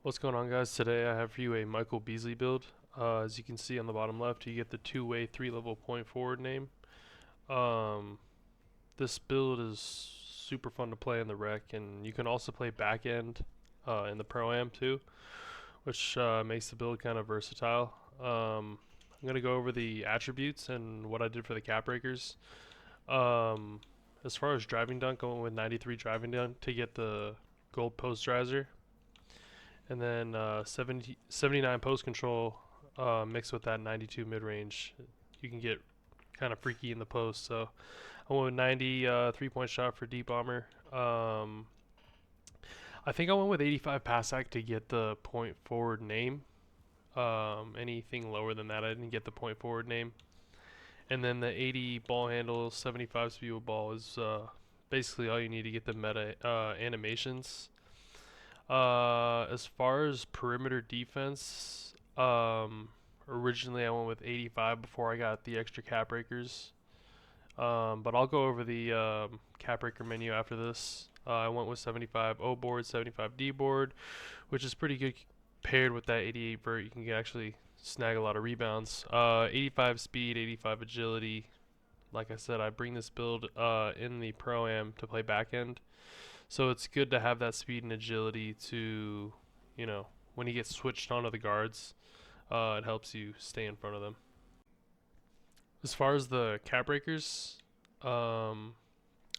What's going on, guys? Today I have for you a Michael Beasley build. As you can see on the bottom left, you get the two-way, three-level point forward name. Um, this build is super fun to play in the rec, and you can also play back end in the Pro-Am too, which makes the build kind of versatile. I'm going to go over the attributes and what I did for the cap breakers. Um, as far as driving dunk, I went with 93 driving dunk to get the gold posterizer. And then 79 post control mixed with that 92 mid range. You can get kind of freaky in the post. So I went with 90 3-point shot for deep bomber. I think I went with 85 pass act to get the point forward name. Anything lower than that, I didn't get the point forward name. And then the 80 ball handle, 75 speed with ball is basically all you need to get the meta animations. As far as perimeter defense, originally I went with 85 before I got the extra cap breakers. But I'll go over the cap breaker menu after this. I went with 75 O board, 75 D board, which is pretty good paired with that 88 vert. You can actually snag a lot of rebounds. 85 speed, 85 agility. Like I said, I bring this build in the Pro-Am to play back end. So it's good to have that speed and agility to, when you get switched onto the guards, it helps you stay in front of them. As far as the cap breakers, I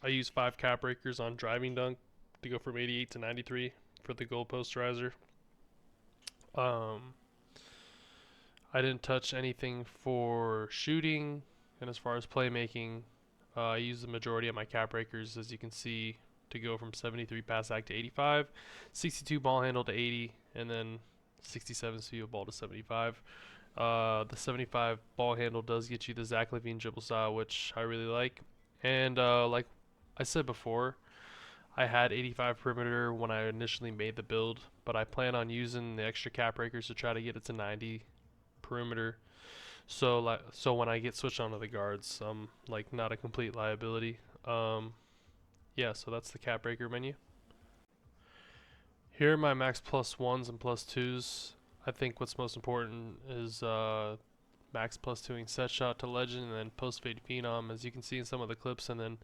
use 5 cap breakers on driving dunk to go from 88 to 93 for the goal posterizer. I didn't touch anything for shooting, and as far as playmaking, I use the majority of my cap breakers, as you can see, to go from 73 pass act to 85, 62 ball handle to 80, and then 67 speed ball to 75. The 75 ball handle does get you the Zach LaVine dribble style, which I really like. And like I said before, I had 85 perimeter when I initially made the build, but I plan on using the extra cap breakers to try to get it to 90 perimeter. So when I get switched onto the guards, I'm like not a complete liability. Yeah, so that's the cap breaker menu. Here are my max plus ones and plus twos. I think what's most important is max plus twoing set shot to legend and then post fade phenom, as you can see in some of the clips, and then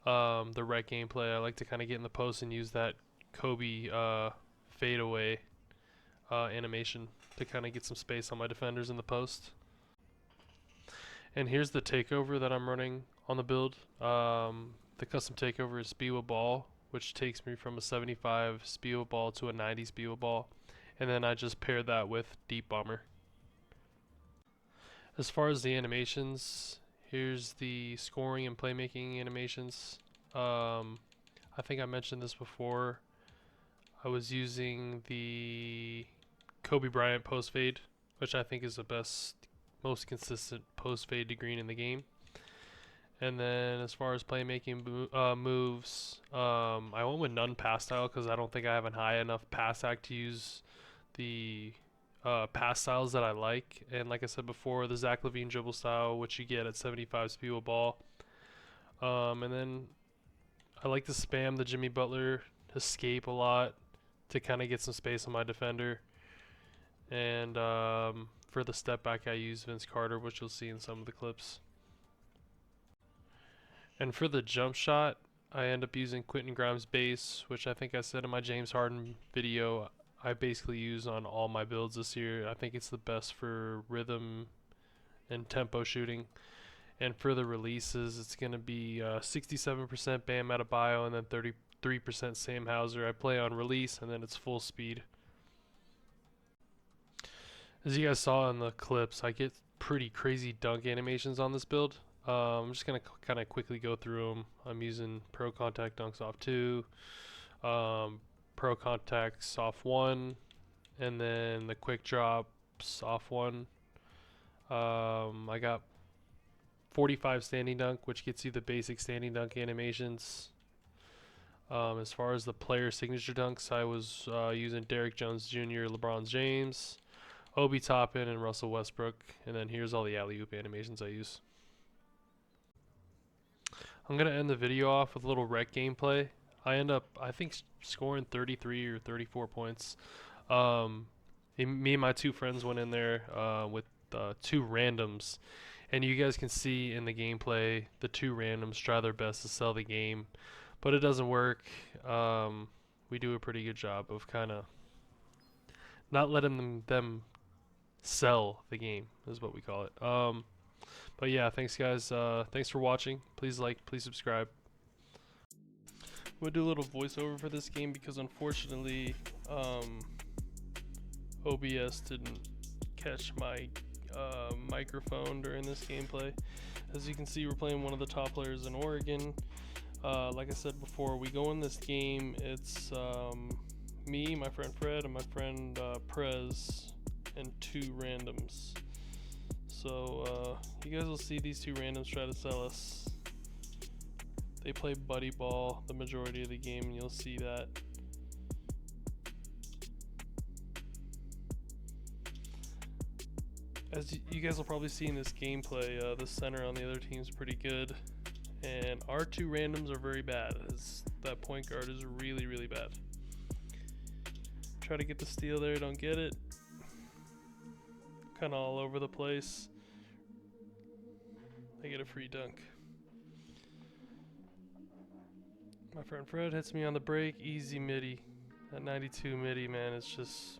the rec gameplay. I like to kind of get in the post and use that Kobe fade away animation to kind of get some space on my defenders in the post. And here's the takeover that I'm running on the build. The custom takeover is speed with ball, which takes me from a 75 speed with ball to a 90 speed with ball, and then I just pair that with deep bomber. As far as the animations, here's the scoring and playmaking animations. I think I mentioned this before. I was using the Kobe Bryant post fade, which I think is the best, most consistent post fade to green in the game. And then as far as playmaking moves, I went with none pass style because I don't think I have a high enough pass act to use the pass styles that I like. And like I said before, the Zach LaVine dribble style, which you get at 75 speed with ball. And then I like to spam the Jimmy Butler escape a lot to kind of get some space on my defender. And for the step back, I use Vince Carter, which you'll see in some of the clips. And for the jump shot, I end up using Quentin Grimes base, which I think I said in my James Harden video, I basically use on all my builds this year. I think it's the best for rhythm and tempo shooting. And for the releases, it's going to be 67% Bam Adebayo and then 33% Sam Hauser. I play on release and then it's full speed. As you guys saw in the clips, I get pretty crazy dunk animations on this build. I'm just going to kind of quickly go through them. I'm using Pro Contact Dunks off 2, Pro Contacts off 1, and then the Quick Drops off 1. I got 45 Standing Dunk, which gets you the basic Standing Dunk animations. As far as the player signature dunks, I was using Derrick Jones Jr., LeBron James, Obi Toppin, and Russell Westbrook. And then here's all the alley-oop animations I use. I'm going to end the video off with a little rec gameplay. I end up, I think, scoring 33 or 34 points. Me and my two friends went in there with two randoms, and you guys can see in the gameplay the two randoms try their best to sell the game, but it doesn't work. We do a pretty good job of kind of not letting them sell the game, is what we call it. But yeah, thanks guys. Thanks for watching. Please like, please subscribe. We'll do a little voiceover for this game because unfortunately, OBS didn't catch my microphone during this gameplay. As you can see, we're playing one of the top players in Oregon. Like I said before, we go in this game. It's me, my friend Fred, and my friend Prez, and two randoms. So you guys will see these two randoms try to sell us. They play buddy ball the majority of the game, and you'll see that. As you guys will probably see in this gameplay, the center on the other team is pretty good, and our two randoms are very bad, as that point guard is really, really bad. Try to get the steal there, don't get it. Kind of all over the place. They get a free dunk. My friend Fred hits me on the break, easy midi. That 92 midi, man, it's just,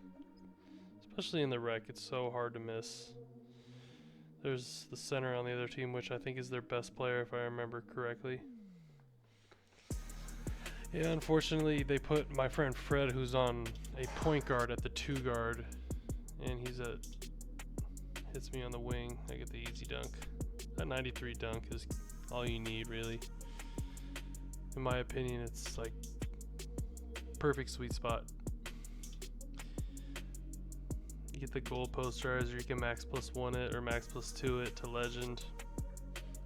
especially in the rec, it's so hard to miss. There's the center on the other team, which I think is their best player if I remember correctly. Yeah, unfortunately they put my friend Fred, who's on a point guard, at the 2 guard, and hits me on the wing. I get the easy dunk. That 93 dunk is all you need, really. In my opinion, it's like perfect sweet spot. You get the gold posterizer, you can max +1 it or max +2 it to legend.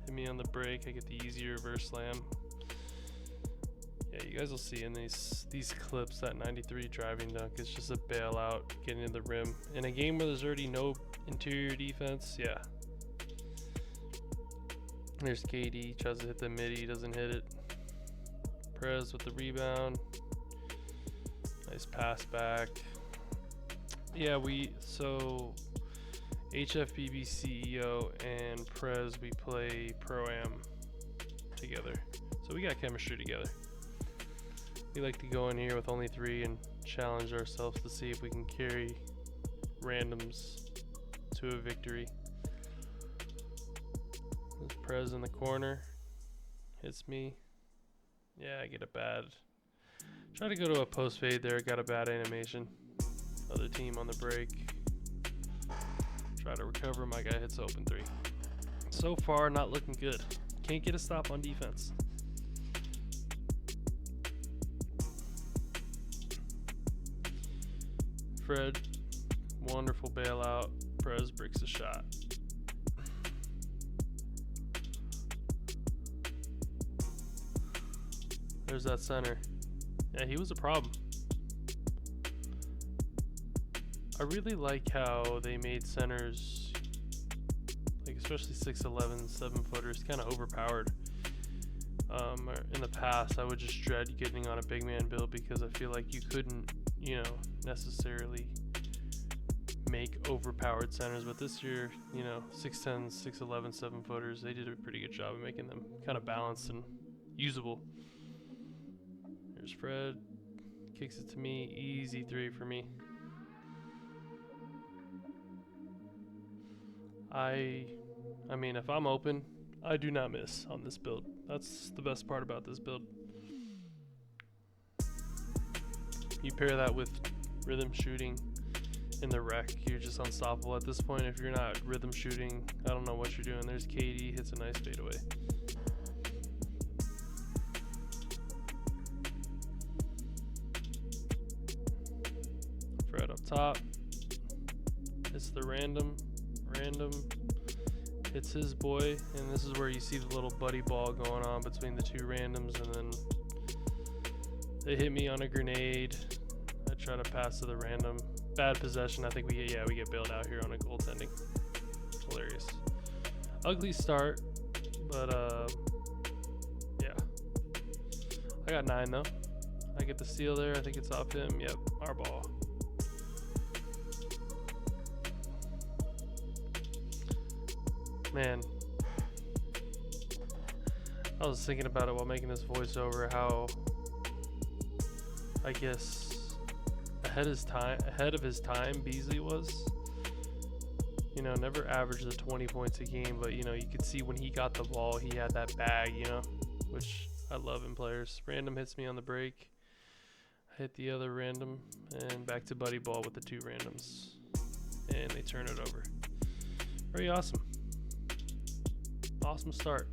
Hit me on the break, I get the easy reverse slam. Yeah, you guys will see in these clips that 93 driving dunk is just a bailout, getting to the rim. In a game where there's already no interior defense, yeah. There's KD, tries to hit the midi, doesn't hit it. Prez with the rebound. Nice pass back. Yeah, so HFBB CEO and Prez, we play Pro-Am together. So we got chemistry together. We like to go in here with only 3 and challenge ourselves to see if we can carry randoms to a victory. There's Prez in the corner. Hits me. Yeah, I get a bad. Try to go to a post fade there. Got a bad animation. Other team on the break. Try to recover. My guy hits open 3. So far, not looking good. Can't get a stop on defense. Fred, wonderful bailout. Prez breaks a shot. There's that center. Yeah, he was a problem. I really like how they made centers, like especially 6'11", 7-footers, kind of overpowered. In the past, I would just dread getting on a big man build because I feel like you couldn't, necessarily make overpowered centers. But this year, 6'10", 6'11", 7-footers, they did a pretty good job of making them kind of balanced and usable. There's Fred, kicks it to me, easy 3 for me. I mean, if I'm open, I do not miss on this build. That's the best part about this build. You pair that with rhythm shooting in the rec, you're just unstoppable at this point. If you're not rhythm shooting, I don't know what you're doing. There's KD, hits a nice fadeaway. Fred up top. It's the random. It's his boy, and this is where you see the little buddy ball going on between the 2 randoms, and then they hit me on a grenade. I try to pass to the random. Bad possession. I think we get bailed out here on a goaltending. Hilarious. Ugly start, but yeah. I got 9 though. I get the steal there. I think it's off him. Yep, our ball. Man, I was thinking about it while making this voiceover, how I guess ahead of his time Beasley was. You know, never averaged the 20 points a game, but you know, you could see when he got the ball, he had that bag, you know, which I love in players. Random hits me on the break. I hit the other random, and back to buddy ball with the 2 randoms. And they turn it over. Very awesome. Awesome start.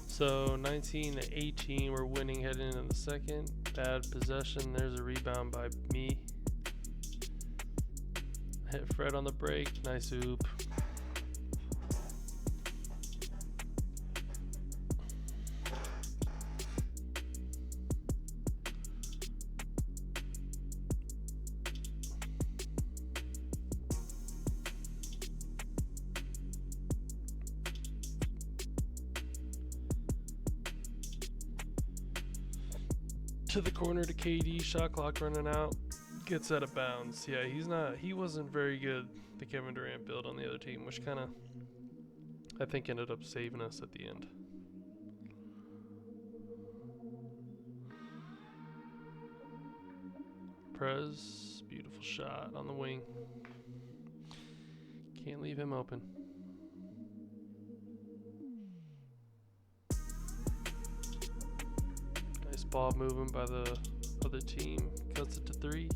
So 19-18, we're winning heading into the second. Bad possession. There's a rebound by me. Hit Fred on the break. Nice oop. To the corner to KD, shot clock running out, gets out of bounds. Yeah, he wasn't very good, the Kevin Durant build on the other team, which kind of, I think, ended up saving us at the end. Prez, beautiful shot on the wing. Can't leave him open. Ball moving by the other team, cuts it to 3,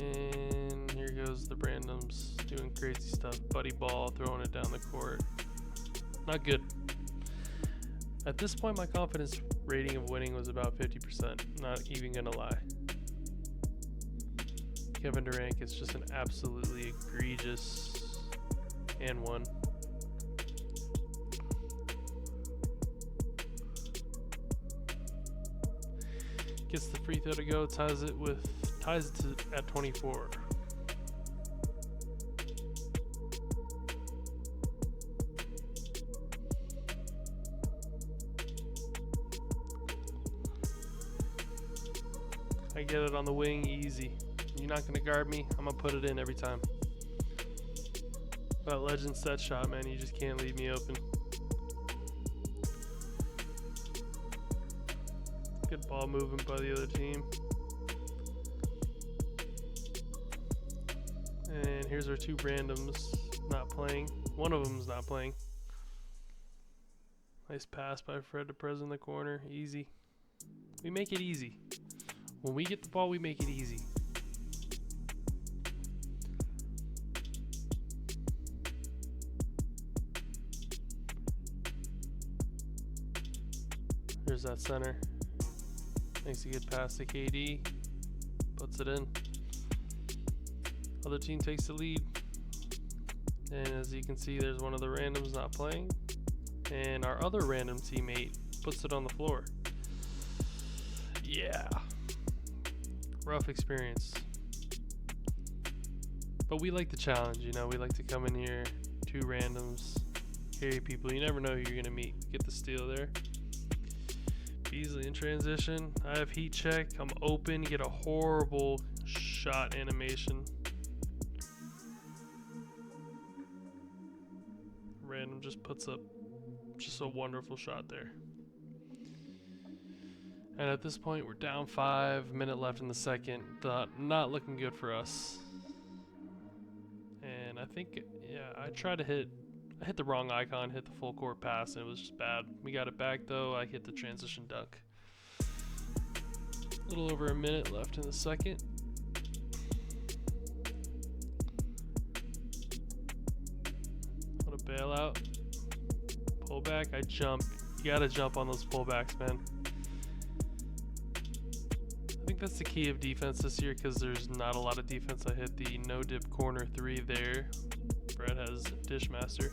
and here goes the randoms doing crazy stuff. Buddy ball, throwing it down the court. Not good. At this point, my confidence rating of winning was about 50%. Not even gonna lie. Kevin Durant gets just an absolutely egregious and 1. Gets the free throw to go, ties it at 24. I get it on the wing, easy. You're not gonna guard me, I'm gonna put it in every time. But legend set shot, man, you just can't leave me open. Good ball moving by the other team. And here's our 2 randoms not playing. One of them's not playing. Nice pass by Fred to Prez in the corner. Easy. We make it easy. When we get the ball, we make it easy. There's that center. Makes a good pass to KD. Puts it in. Other team takes the lead. And as you can see, there's one of the randoms not playing. And our other random teammate puts it on the floor. Yeah. Rough experience. But we like the challenge, you know. We like to come in here, 2 randoms, carry people. You never know who you're going to meet. Get the steal there. Beasley in transition. I have heat check. I'm open. Get a horrible shot animation. Random just puts up just a wonderful shot there. And at this point, we're down 5. Minute left in the second. Not looking good for us. And I think, yeah, I hit the wrong icon, hit the full court pass, and it was just bad. We got it back though. I hit the transition dunk. A little over a minute left in the second. What a bailout. Pull back, I jump. You gotta jump on those pullbacks, man. I think that's the key of defense this year because there's not a lot of defense. I hit the no dip corner 3 there. Brett has Dishmaster.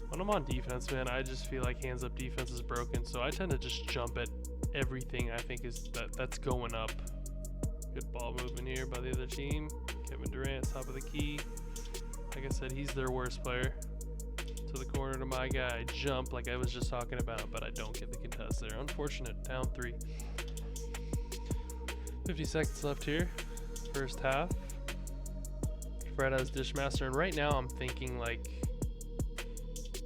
When I'm on defense, man, I just feel like hands up defense is broken, so I tend to just jump at everything I think is that's going up. Good ball movement here by the other team. Kevin Durant, top of the key. Like I said, he's their worst player. To the corner to my guy. Jump like I was just talking about, but I don't get the contest there. Unfortunate. Down 3. 50 seconds left here. first half. Fred has Dishmaster, and right now I'm thinking like,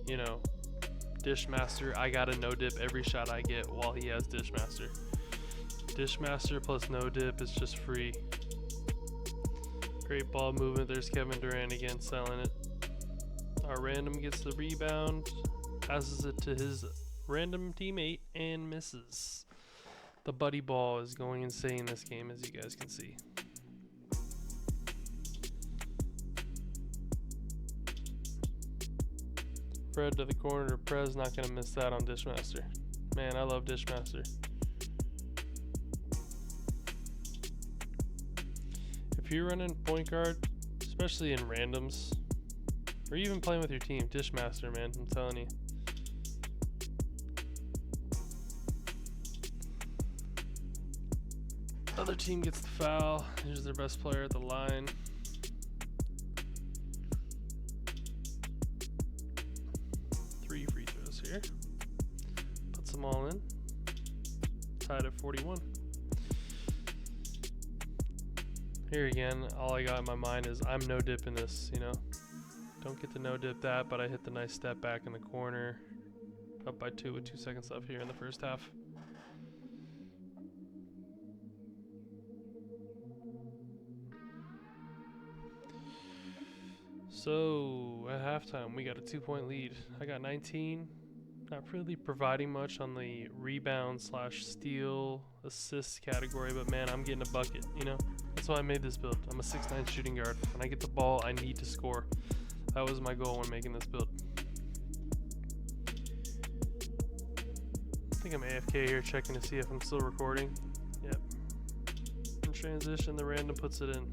you know, Dishmaster, I gotta no dip every shot I get while he has Dishmaster. Dishmaster plus no dip is just free. Great ball movement. There's Kevin Durant again selling it. Our random gets the rebound, passes it to his random teammate, and misses. The buddy ball is going insane this game, as you guys can see. Fred to the corner to Prez, not going to miss that on Dishmaster. Man, I love Dishmaster. If you're running point guard, especially in randoms, or even playing with your team, Dishmaster, man, I'm telling you. Other team gets the foul. Here's their best player at the line. Three free throws here. Puts them all in. Tied at 41. Here again, all I got in my mind is I'm no dipping this, you know. Don't get to no dip that, but I hit the nice step back in the corner. Up by 2 with 2 seconds left here in the first half. So at halftime, we got a 2-point lead. I got 19. Not really providing much on the rebound / steal assist category, but man, I'm getting a bucket, you know? That's why I made this build. I'm a 6'9" shooting guard. When I get the ball, I need to score. That was my goal when making this build. I think I'm AFK here, checking to see if I'm still recording. Yep. In transition, the random puts it in.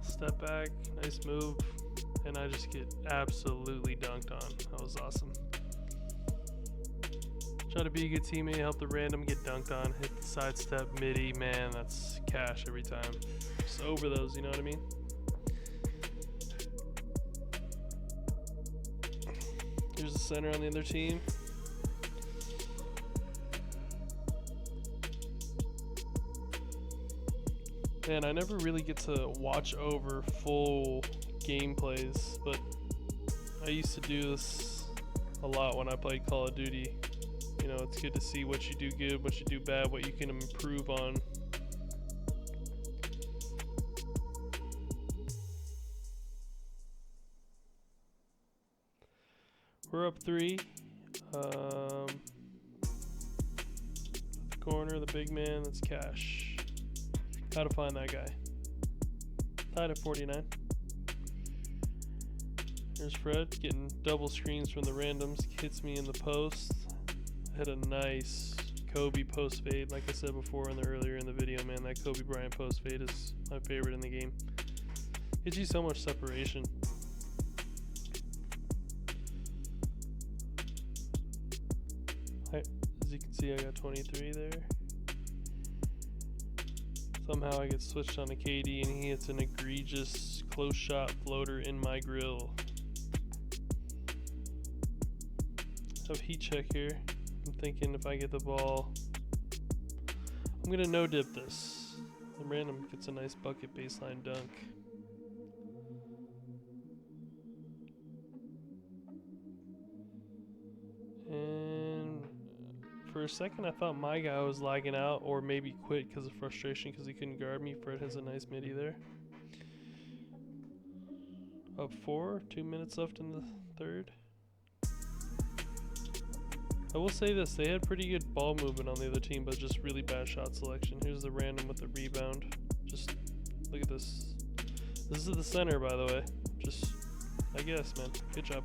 Step back, nice move, and I just get absolutely dunked on. That was awesome. Try to be a good teammate, help the random get dunked on, hit the sidestep midi, man, that's cash every time. Just over those, you know what I mean? Here's the center on the other team. Man, I never really get to watch over full gameplays, but I used to do this a lot when I played Call of Duty. You know, it's good to see what you do good, what you do bad, what you can improve on. We're up 3. The corner, the big man, that's Cash. Gotta find that guy. Tied at 49. There's Fred getting double screens from the randoms. Hits me in the post. Hit a nice Kobe post fade. Like I said before earlier in the video, man, that Kobe Bryant post fade is my favorite in the game. Gives you so much separation. As you can see, I got 23 there. Somehow I get switched on to KD and he hits an egregious close shot floater in my grill. Have heat check here. I'm thinking if I get the ball, I'm gonna no dip this. The random gets a nice bucket baseline dunk. And for a second I thought my guy was lagging out or maybe quit because of frustration because he couldn't guard me. Fred has a nice midi there. Up 4, 2 minutes left in the third. I will say this, they had pretty good ball movement on the other team, but just really bad shot selection. Here's the random with the rebound. Just look at this. This is the center, by the way. Just, I guess, man. Good job.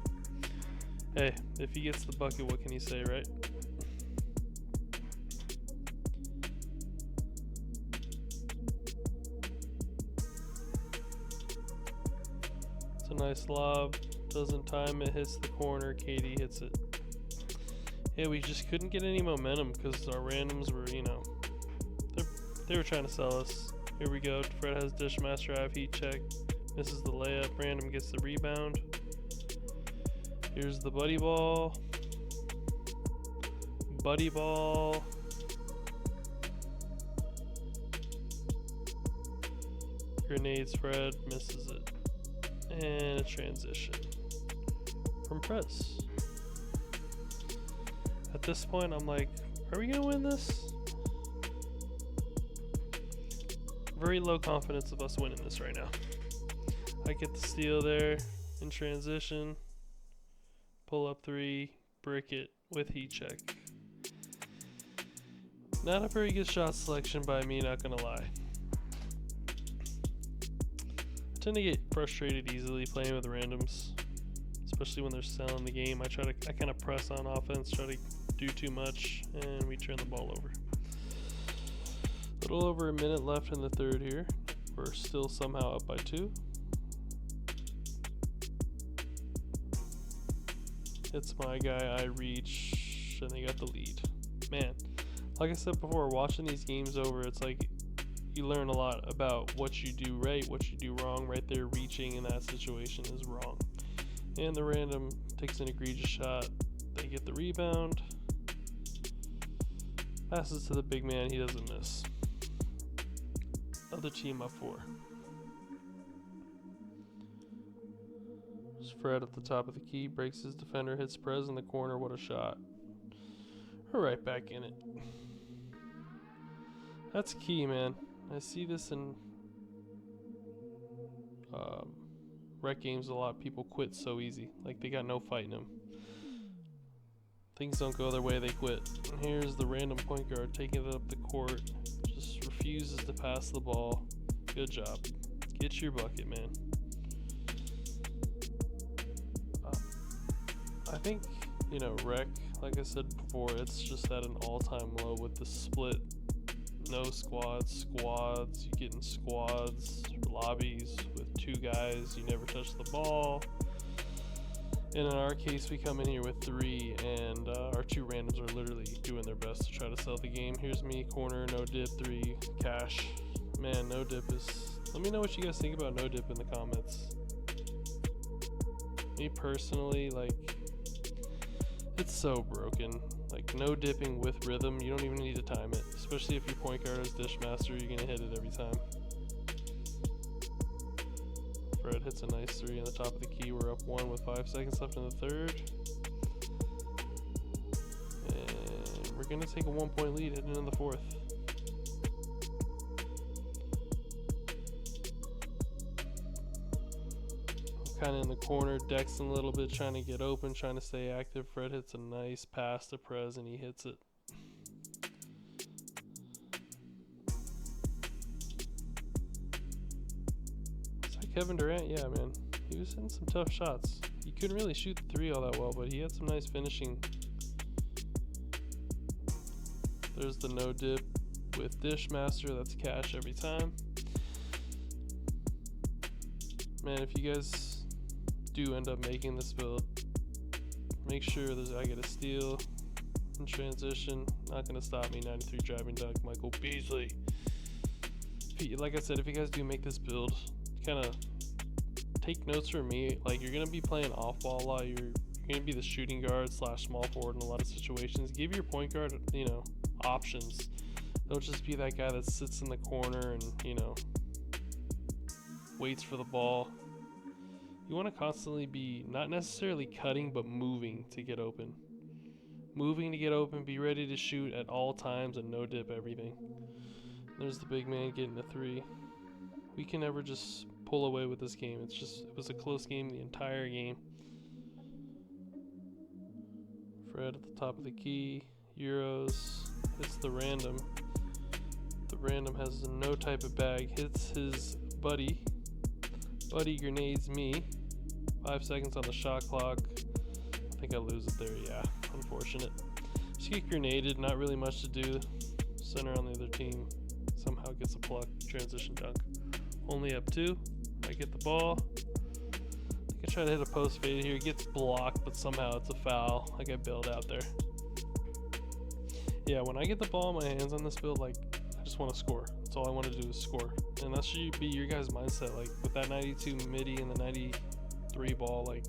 Hey, if he gets the bucket, what can you say, right? It's a nice lob. Doesn't time it, hits the corner. KD hits it. Yeah, we just couldn't get any momentum because our randoms were, you know, they were trying to sell us. Here we go. Fred has Dishmaster. I have heat check. Misses the layup. Random gets the rebound. Here's the buddy ball. buddy ball. Grenades, Fred misses it. And a transition from press. At this point, I'm like, are we gonna win this? Very low confidence of us winning this right now. I get the steal there in transition. Pull up 3, brick it with heat check. Not a very good shot selection by me, not gonna lie. I tend to get frustrated easily playing with randoms, especially when they're selling the game. I kind of press on offense, try to do too much, and we turn the ball over. A little over a minute left in the third here. We're still somehow up by 2. It's my guy, I reach, and they got the lead. Man, like I said before, watching these games over, it's like you learn a lot about what you do right, what you do wrong. Right there, reaching in that situation is wrong. And the random takes an egregious shot. They get the rebound. Passes to the big man, he doesn't miss. Other team up 4. Fred at the top of the key, breaks his defender, hits Prez in the corner. What a shot. We're right back in it. That's key, man. I see this in rec games a lot. People quit so easy. Like, they got no fight in them. Things don't go their way, they quit. And here's the random point guard taking it up the court. Just refuses to pass the ball. Good job. Get your bucket, man. I think, rec, like I said before, it's just at an all-time low with the split. No squads. You get in squads, lobbies with 2 guys. You never touch the ball. And in our case, we come in here with 3, and our 2 randoms are literally doing their best to try to sell the game. Here's me, corner, no dip, 3, cash. Man, no dip is... Let me know what you guys think about no dip in the comments. Me personally, like... It's so broken. Like, no dipping with rhythm, you don't even need to time it. Especially if your point guard is Dishmaster, you're gonna hit it every time. Fred hits a nice 3 on the top of the key. We're up 1 with 5 seconds left in the third. And we're gonna take a 1-point lead heading into the fourth. Kind of in the corner, Dexing a little bit, trying to get open, trying to stay active. Fred hits a nice pass to Prez, and he hits it. Is that Kevin Durant? Yeah, man. He was hitting some tough shots. He couldn't really shoot the 3 all that well, but he had some nice finishing. There's the no dip with Dishmaster. That's cash every time. Man, if you guys do end up making this build, make sure I get a steal in transition. Not gonna stop me. 93 driving dunk, Michael Beasley. Like I said, if you guys do make this build, kind of take notes from me. Like, you're gonna be playing off ball a lot. You're gonna be the shooting guard / small forward in a lot of situations. Give your point guard, options. Don't just be that guy that sits in the corner and waits for the ball. You want to constantly be not necessarily cutting, but moving to get open. Moving to get open, be ready to shoot at all times, and no dip everything. There's the big man getting a 3. We can never just pull away with this game. It was a close game the entire game. Fred at the top of the key. Euros. Hits the random. The random has no type of bag. Hits his buddy. Buddy grenades me. 5 seconds on the shot clock. I think I lose it there, yeah. Unfortunate. Just get grenaded, not really much to do. Center on the other team somehow gets a pluck. Transition dunk. Only up 2. I get the ball. I think I try to hit a post fade here. It gets blocked, but somehow it's a foul. Like I bailed out there. Yeah, when I get the ball in my hands on this build, like, I just want to score. That's all I want to do is score. And that should be your guys' mindset. Like, with that 92 midi and the 93 ball, like,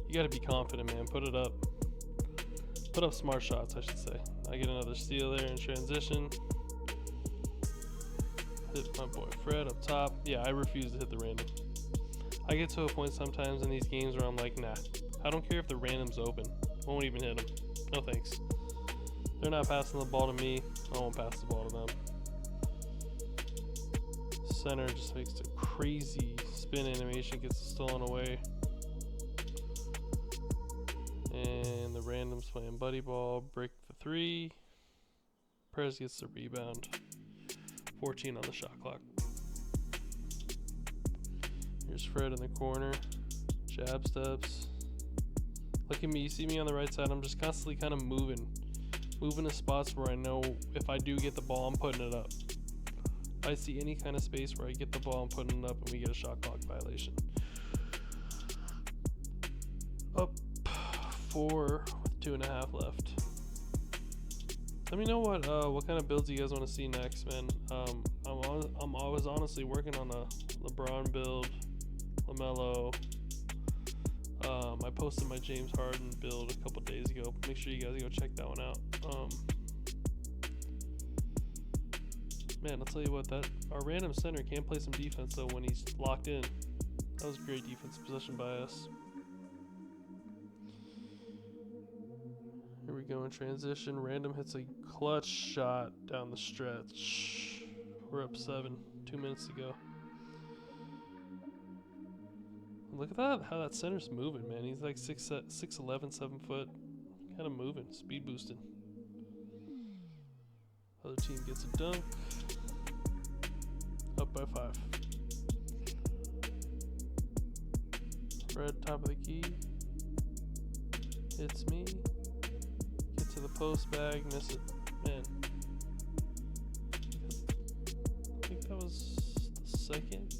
you got to be confident, man. Put it up. Put up smart shots, I should say. I get another steal there in transition. Hit my boy Fred up top. Yeah, I refuse to hit the random. I get to a point sometimes in these games where I'm like, nah, I don't care if the random's open. Won't even hit them. No thanks. They're not passing the ball to me. I won't pass the ball to them. Center just makes a crazy spin animation, gets stolen away. And the random's playing buddy ball, break the 3. Perez gets the rebound. 14 on the shot clock. Here's Fred in the corner. Jab steps. Look at me, you see me on the right side, I'm just constantly kind of moving to spots where I know if I do get the ball, I'm putting it up. If I see any kind of space where I get the ball, I'm putting it up, and we get a shot clock violation. Up 4 with 2.5 left. Let me know what kind of builds you guys want to see next, man. I was honestly working on a LeBron build, LaMelo. I posted my James Harden build a couple days ago. Make sure you guys go check that one out. Man, I'll tell you what, that our random center can play some defense though when he's locked in. That was great defensive possession by us. Here we go in transition. Random hits a clutch shot down the stretch. We're up 7, 2 minutes to go. Look at that, how that center's moving, man. He's like 6'11", 7 foot. Kind of moving, speed boosting. Other team gets a dunk. Up by 5. Fred, top of the key. Hits me. Get to the post bag, miss it. Man. I think that was the second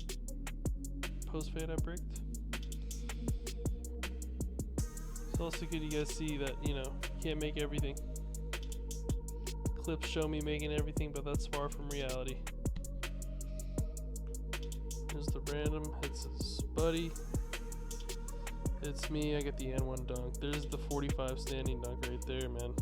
post fade I bricked. It's also good you guys see that, you know, you can't make everything. Clips show me making everything, but that's far from reality. Here's the random, hits his buddy. It's me, I get the N1 dunk. There's the 45 standing dunk right there, man.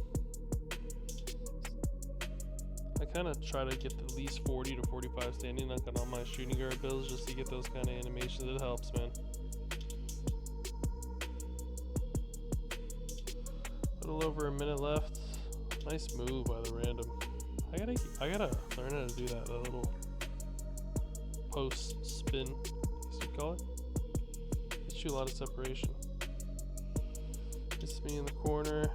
I kind of try to get at least 40 to 45 standing dunk on all my shooting guard builds just to get those kind of animations. It helps, man. A little over a minute left. Nice move by the random. I gotta learn how to do that. That little post spin, I guess you'd call it. Gets you a lot of separation. It's me in the corner.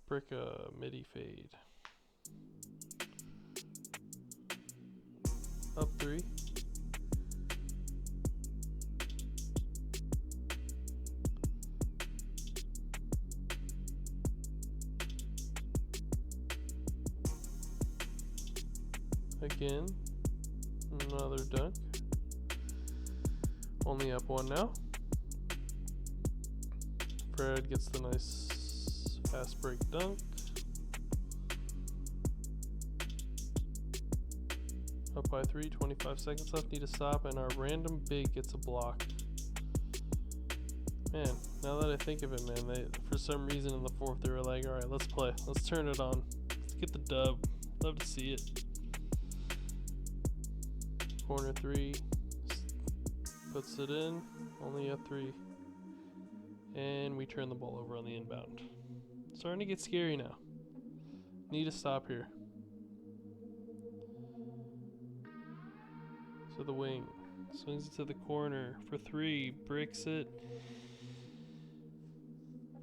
Brick a midi fade. Up 3. Again, another dunk. Only up 1 now. Fred gets the nice fast break dunk. Up by 3, 25 seconds left, need to stop, and our random big gets a block. Man, now that I think of it, man, they, for some reason in the 4th they were like, alright, let's play. Let's turn it on. Let's get the dub. Love to see it. Corner 3, puts it in, only a 3, and we turn the ball over on the inbound. Starting to get scary now. Need to stop here. To the wing, swings it to the corner for 3, breaks it,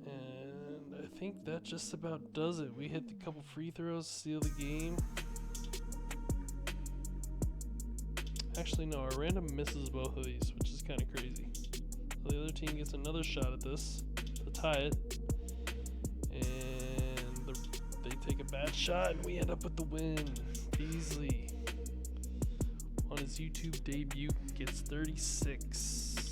and I think that just about does it. We hit a couple free throws, seal the game. Actually, no, our random misses both of these, which is kind of crazy. So the other team gets another shot at this to tie it. And they take a bad shot, and we end up with the win. Beasley, on his YouTube debut, gets 36.